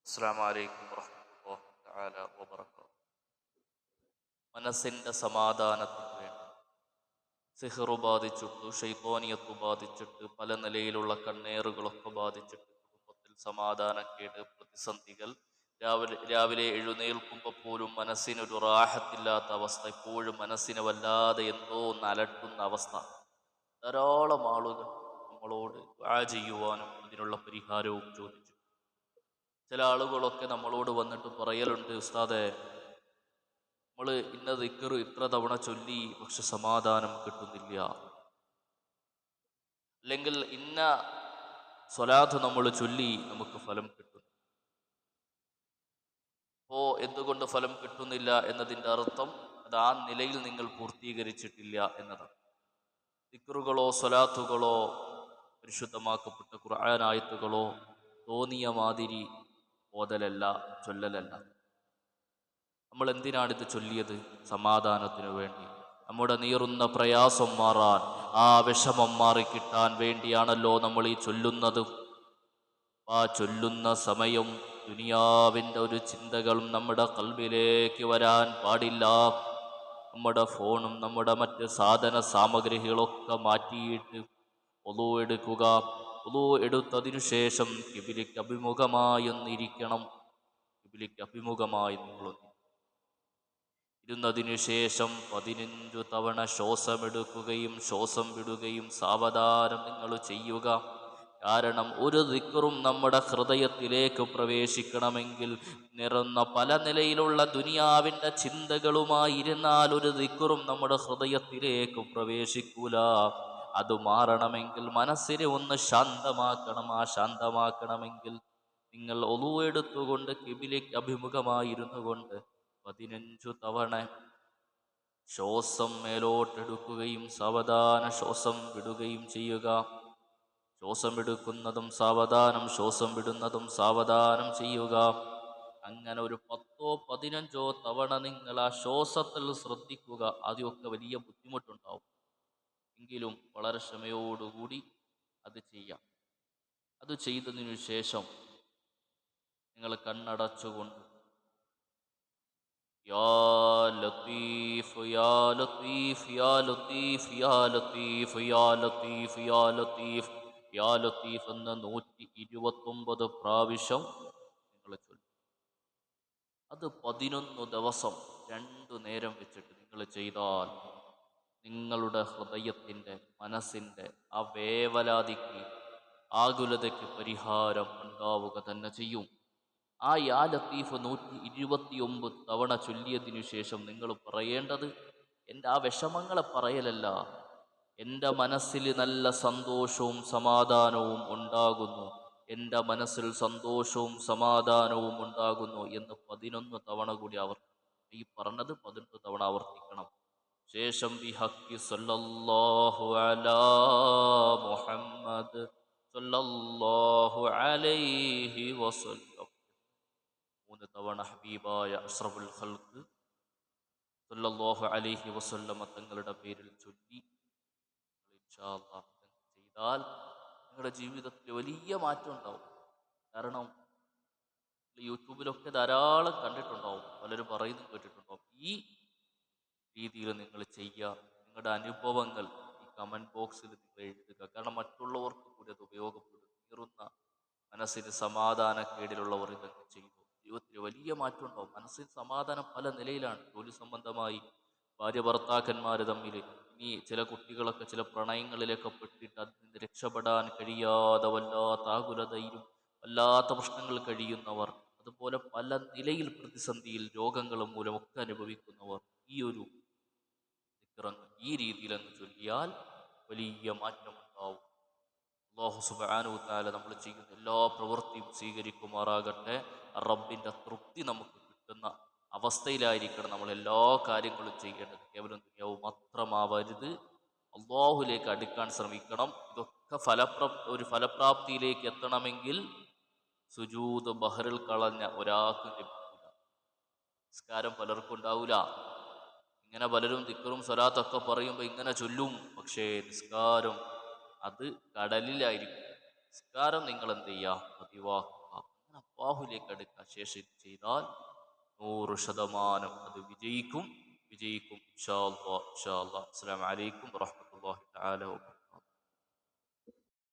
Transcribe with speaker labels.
Speaker 1: അസ്സലാമു അലൈക്കും വറഹ്മത്തുള്ളാഹി തആല വബറകാതുഹു. മനസ്സിൻ്റെ സമാധാനത്തിന് വേണ്ടി സിഹ്റ് ബാധിച്ചിട്ട്, ഷൈത്വാനിയത്ത് ബാധിച്ചിട്ട്, പല നിലയിലുള്ള കണ്ണേറുകളൊക്കെ ബാധിച്ചിട്ട് കുടുംബത്തിൽ സമാധാനക്കേട്, പ്രതിസന്ധികൾ, രാവിലെ എഴുന്നേൽക്കുമ്പോൾ പോലും മനസ്സിനൊരു റാഹത്തില്ലാത്ത അവസ്ഥ, എപ്പോഴും മനസ്സിനെ വല്ലാതെ എന്തോ ഒന്ന് അലട്ടുന്ന അവസ്ഥ. ധാരാളം ആളുകൾ നമ്മളോട് ദുആ ചെയ്യുവാനും അതിനുള്ള പരിഹാരവും ചോദിച്ചു. ചില ആളുകളൊക്കെ നമ്മളോട് വന്നിട്ട് പറയലുണ്ട്, ഉസ്താദെ, നമ്മൾ ഇന്ന ദിക്ർ ഇത്ര തവണ ചൊല്ലി, പക്ഷെ സമാധാനം കിട്ടുന്നില്ല. അല്ലെങ്കിൽ ഇന്ന സ്വലാത്ത് നമ്മൾ ചൊല്ലി, നമുക്ക് ഫലം കിട്ടുന്നു. എന്തുകൊണ്ട് ഫലം കിട്ടുന്നില്ല എന്നതിൻ്റെ അർത്ഥം അത് ആ നിലയിൽ നിങ്ങൾ പൂർത്തീകരിച്ചിട്ടില്ല എന്നതാണ്. ദിക്റുകളോ സ്വലാത്തുകളോ പരിശുദ്ധമാക്കപ്പെട്ട ഖുർആൻ ആയത്തുകളോ തോന്നിയ മാതിരി ഓതലല്ല, ചൊല്ലലല്ല. നമ്മൾ എന്തിനാണിത് ചൊല്ലിയത്? സമാധാനത്തിനു വേണ്ടി, നമ്മുടെ നീറുന്ന പ്രയാസം മാറാൻ, ആ വിഷമം മാറിക്കിട്ടാൻ വേണ്ടിയാണല്ലോ നമ്മൾ ഈ ചൊല്ലുന്നത്. ആ ചൊല്ലുന്ന സമയം ദുനിയാവിൻ്റെ ഒരു ചിന്തകളും നമ്മുടെ ഖൽബിലേക്ക് വരാൻ പാടില്ല. നമ്മുടെ ഫോണും നമ്മുടെ മറ്റ് സാധന സാമഗ്രികളൊക്കെ മാറ്റിയിട്ട് വുളൂ എടുക്കുക. വുളൂ എടുത്തതിനു ശേഷം ഖിബിലയ്ക്ക് അഭിമുഖമായി ഒന്നിരിക്കണം. ഖിബിലയ്ക്ക് അഭിമുഖമായി നിങ്ങളൊന്ന് ഇരുന്നതിനു ശേഷം 15 തവണ ശ്വാസമെടുക്കുകയും ശ്വാസം വിടുകയും സാവധാനം നിങ്ങൾ ചെയ്യുക. കാരണം ഒരു ദിക്റും നമ്മുടെ ഹൃദയത്തിലേക്ക് പ്രവേശിക്കണമെങ്കിൽ നിറന്ന പല നിലയിലുള്ള ദുനിയാവിൻ്റെ ചിന്തകളുമായിരുന്നാൽ ഒരു ദിക്റും നമ്മുടെ ഹൃദയത്തിലേക്ക് പ്രവേശിക്കൂല. അത് മാറണമെങ്കിൽ മനസ്സിനെ ഒന്ന് ശാന്തമാക്കണം. ആ ശാന്തമാക്കണമെങ്കിൽ നിങ്ങൾ ഒളു എടുത്തുകൊണ്ട് ഖിബിലയ്ക്ക് അഭിമുഖമായിരുന്നു കൊണ്ട് 15 തവണ ശ്വാസം മേലോട്ടെടുക്കുകയും സാവധാനം ശ്വാസം വിടുകയും ചെയ്യുക. ശ്വാസം എടുക്കുന്നതും സാവധാനം, ശ്വാസം വിടുന്നതും സാവധാനം ചെയ്യുക. അങ്ങനെ ഒരു 10-15 തവണ നിങ്ങൾ ആ ശ്വാസത്തിൽ ശ്രദ്ധിക്കുക. ആദ്യമൊക്കെ വലിയ ബുദ്ധിമുട്ടുണ്ടാവും, എങ്കിലും വളരെ ക്ഷമയോടുകൂടി അത് ചെയ്യാം. അത് ചെയ്തതിനു ശേഷം നിങ്ങൾ കണ്ണടച്ചുകൊണ്ട് യാ ലത്തീഫ് യാ ലത്തീഫ് യാ ലത്തീഫ് യാ ലത്തീഫ് യാ ലത്തീഫ് യാ ലത്തീഫ് യാ ലത്തീഫ് എന്ന് 129 പ്രാവശ്യം നിങ്ങൾ ചൊല്ലും. അത് 11 ദിവസം 2 നേരം വെച്ചിട്ട് നിങ്ങൾ ചെയ്താൽ നിങ്ങളുടെ ഹൃദയത്തിൻ്റെ, മനസ്സിൻ്റെ ആ വേവലാതിക്ക്, ആകുലതയ്ക്ക് പരിഹാരം ഉണ്ടാവുക തന്നെ ചെയ്യും. ആ യാ ലത്തീഫ് 129 തവണ ചൊല്ലിയതിനു ശേഷം നിങ്ങൾ പറയേണ്ടത്, എൻ്റെ ആ വിഷമങ്ങളെ പറയലല്ല, എൻ്റെ മനസ്സിൽ നല്ല സന്തോഷവും സമാധാനവും ഉണ്ടാകുന്നു, എൻ്റെ മനസ്സിൽ സന്തോഷവും സമാധാനവും ഉണ്ടാകുന്നു എന്ന് 11 തവണ കൂടി ഈ പറഞ്ഞത് 11 തവണ ആവർത്തിക്കണം. ശേഷം ബിഹഖി സല്ലല്ലാഹു അലാ മുഹമ്മദ് സല്ലല്ലാഹു അലൈഹി വസല്ലം 3 തവണ ഹബീബായ അഷ്റഫുൽ ഖൽഖ് സല്ലല്ലാഹു അലൈഹി വസല്ലം തങ്ങളുടെ പേരിൽ ചൊല്ലി ഇൻഷാ അല്ലാഹ് ചെയ്താൽ നിങ്ങളുടെ ജീവിതത്തിൽ വലിയ മാറ്റം ഉണ്ടാവും. കാരണം യൂട്യൂബിലൊക്കെ ധാരാളം കണ്ടിട്ടുണ്ടാവും, പലരും പറയുന്നത് കേട്ടിട്ടുണ്ടാവും. ഈ രീതിയിൽ നിങ്ങൾ ചെയ്യുക. നിങ്ങളുടെ അനുഭവങ്ങൾ ഈ കമൻറ്റ് ബോക്സിൽ നിങ്ങൾ എഴുതുക. കാരണം മറ്റുള്ളവർക്ക് കൂടി അത് ഉപയോഗപ്പെടും. തീർന്ന മനസ്സിന് സമാധാനക്കേടിലുള്ളവർ ഇതൊക്കെ ചെയ്തു ജീവിതത്തിൽ വലിയ മാറ്റം ഉണ്ടാവും. മനസ്സിന് സമാധാനം പല നിലയിലാണ്. ജോലി സംബന്ധമായി, ഭാര്യ ഭർത്താക്കന്മാർ തമ്മിൽ, ഇനി ചില കുട്ടികളൊക്കെ ചില പ്രണയങ്ങളിലൊക്കെ പെട്ടിട്ട് അതിൽ നിന്ന് രക്ഷപ്പെടാൻ കഴിയാതെ വല്ലാത്ത ആകുലതയിലും വല്ലാത്ത പ്രശ്നങ്ങൾ കഴിയുന്നവർ, അതുപോലെ പല നിലയിൽ പ്രതിസന്ധിയിൽ രോഗങ്ങൾ മൂലമൊക്കെ അനുഭവിക്കുന്നവർ ഈ രീതിയിൽ അങ്ങ് ചൊല്ലിയാൽ വലിയ മാറ്റമുണ്ടാവും. അല്ലാഹു സുബ്ഹാനഹു വതആല നമ്മൾ ചെയ്യുന്ന എല്ലാ പ്രവൃത്തിയും സ്വീകരിക്കുമാറാകട്ടെ. റബ്ബിൻ്റെ തൃപ്തി നമുക്ക് കിട്ടുന്ന അവസ്ഥയിലായിരിക്കണം നമ്മൾ എല്ലാ കാര്യങ്ങളും ചെയ്യേണ്ടത്. കേവലം ദുനിയാവ് മാത്രമാവരുത്, അല്ലാഹുവിലേക്ക് അടുക്കാൻ ശ്രമിക്കണം. ഇതൊക്കെ ഒരു ഫലപ്രാപ്തിയിലേക്ക് എത്തണമെങ്കിൽ സുജൂദ് ബഹറിൽ കളഞ്ഞ ഒരാൾക്കും ലഭിക്കില്ല. നിസ്കാരം പലർക്കും ഉണ്ടാവില്ല. ഇങ്ങനെ പലരും ദിക്റും സ്വലാത്തൊക്കെ പറയുമ്പോൾ ഇങ്ങനെ ചൊല്ലും, പക്ഷേ നിസ്കാരം അത് കടലിലായിരിക്കും. നിസ്കാരം നിങ്ങൾ എന്ത് ചെയ്യുക? പതിവാക്കുക. അങ്ങനെ അള്ളാഹുലേക്ക് അടുക്കാൻ ശേഷം ഇത് ചെയ്താൽ 100% അത് വിജയിക്കും. ഇൻഷാ അല്ലാഹ്. അസ്സലാമു അലൈക്കും വറഹ്മത്തുള്ളാഹി തആല വബറകാതുഹു.